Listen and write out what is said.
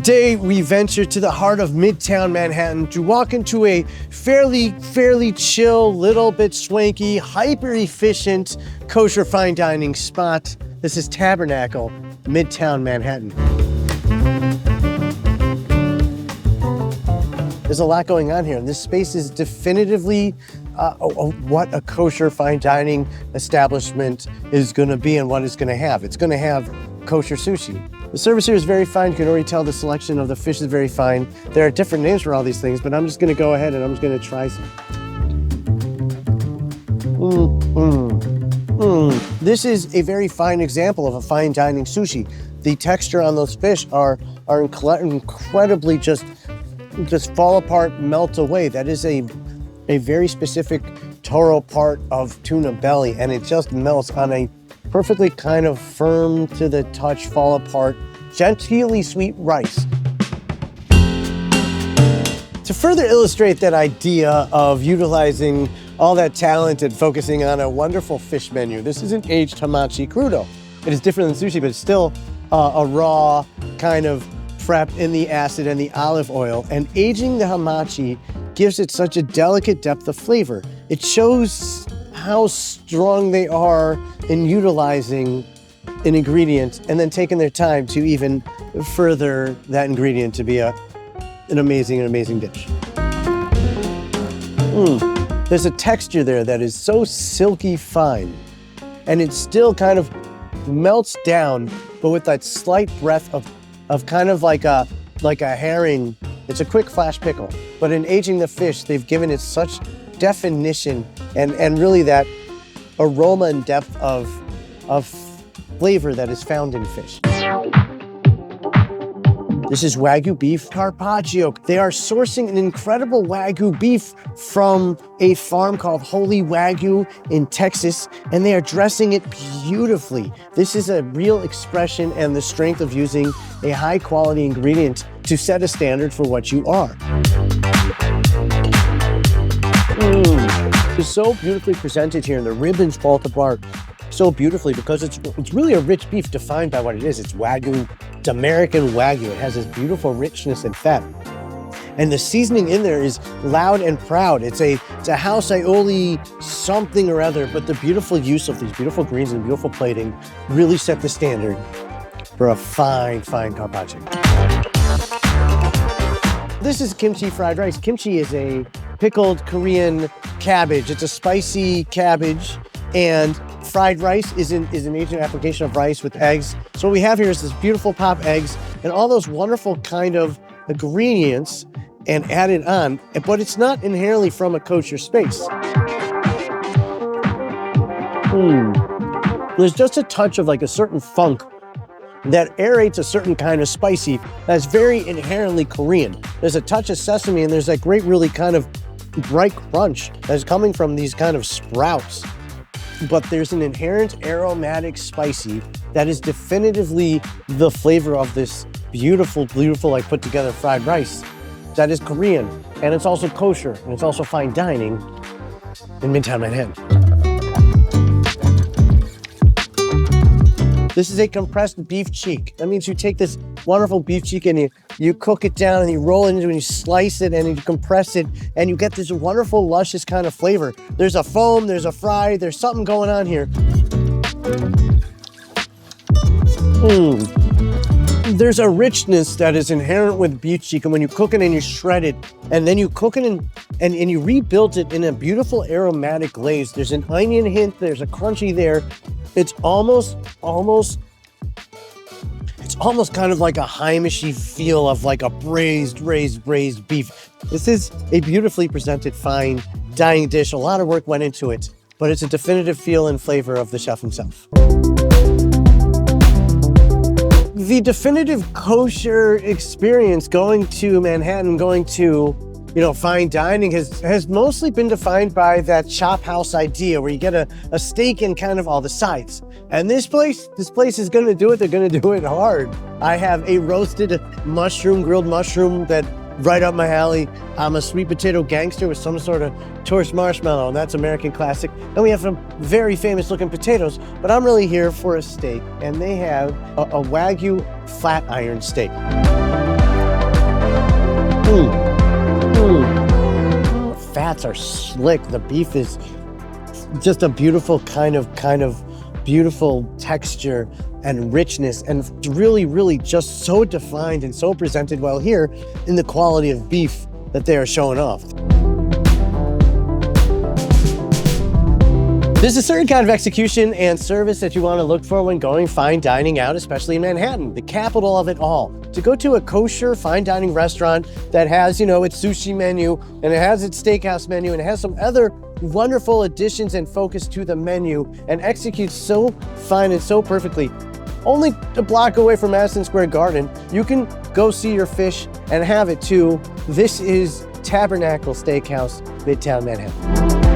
Today, we venture to the heart of Midtown Manhattan to walk into a fairly chill, little bit swanky, hyper-efficient, kosher fine dining spot. This is Tabernacle, Midtown Manhattan. There's a lot going on here, and this space is definitively what a kosher fine dining establishment is going to be and what it's going to have. It's going to have kosher sushi. The service here is very fine. You can already tell the selection of the fish is very fine. There are different names for all these things, but I'm just going to go ahead and I'm just going to try some. This is a very fine example of a fine dining sushi. The texture on those fish are incredibly just fall apart, melt away. That is a very specific toro part of tuna belly, and it just melts on a perfectly kind of firm to the touch, fall apart, genteelly sweet rice. To further illustrate that idea of utilizing all that talent and focusing on a wonderful fish menu, this is an aged hamachi crudo. It is different than sushi, but it's still a raw kind of prep in the acid and the olive oil. And aging the hamachi gives it such a delicate depth of flavor. It shows how strong they are in utilizing an ingredient and then taking their time to even further that ingredient to be an amazing dish. There's a texture there that is so silky fine, and it still kind of melts down, but with that slight breath of kind of like a herring. It's a quick flash pickle, but in aging the fish, they've given it such definition and really that aroma and depth of flavor that is found in fish. This is Wagyu beef carpaccio. They are sourcing an incredible Wagyu beef from a farm called Holy Wagyu in Texas, and they are dressing it beautifully. This is a real expression and the strength of using a high quality ingredient to set a standard for what you are. It's so beautifully presented here, and the ribbons fall apart so beautifully because it's really a rich beef defined by what it is. It's Wagyu, it's American Wagyu. It has this beautiful richness and fat. And the seasoning in there is loud and proud. It's a house aioli something or other, but the beautiful use of these beautiful greens and beautiful plating really set the standard for a fine carpaccio. This is kimchi fried rice. Kimchi is a pickled Korean cabbage. It's a spicy cabbage, and fried rice is an Asian application of rice with eggs. So what we have here is this beautiful pop eggs and all those wonderful kind of ingredients and added on, but it's not inherently from a kosher space. There's just a touch of like a certain funk that aerates a certain kind of spicy that's very inherently Korean. There's a touch of sesame, and there's that great really kind of bright crunch that's coming from these kind of sprouts. But there's an inherent aromatic spicy that is definitively the flavor of this beautiful, like put together fried rice that is Korean, and it's also kosher, and it's also fine dining in Midtown Manhattan. This is a compressed beef cheek. That means you take this wonderful beef cheek and you cook it down and you roll it into it and you slice it and you compress it and you get this wonderful, luscious kind of flavor. There's a foam, there's a fry, there's something going on here. There's a richness that is inherent with beef cheek, and when you cook it and you shred it, and then you cook it and you rebuild it in a beautiful aromatic glaze. There's an onion hint, there's a crunchy there. It's almost kind of like a Heimishy feel of like a braised beef. This is a beautifully presented fine dining dish. A lot of work went into it, but it's a definitive feel and flavor of the chef himself. The definitive kosher experience going to Manhattan, going to fine dining has mostly been defined by that chop house idea where you get a steak and kind of all the sides. And this place is going to do it. They're going to do it hard. I have a roasted mushroom, grilled mushroom that right up my alley. I'm a sweet potato gangster with some sort of torse marshmallow, and that's American classic. And we have some very famous looking potatoes, but I'm really here for a steak, and they have a Wagyu flat iron steak. fats are slick. The beef is just a beautiful kind of beautiful texture and richness, and really just so defined and so presented well here in the quality of beef that they are showing off. There's a certain kind of execution and service that you want to look for when going fine dining out, especially in Manhattan, the capital of it all. To go to a kosher fine dining restaurant that has, its sushi menu, and it has its steakhouse menu, and it has some other wonderful additions and focus to the menu, and executes so fine and so perfectly, only a block away from Madison Square Garden, you can go see your fish and have it too. This is Tabernacle Steakhouse, Midtown Manhattan.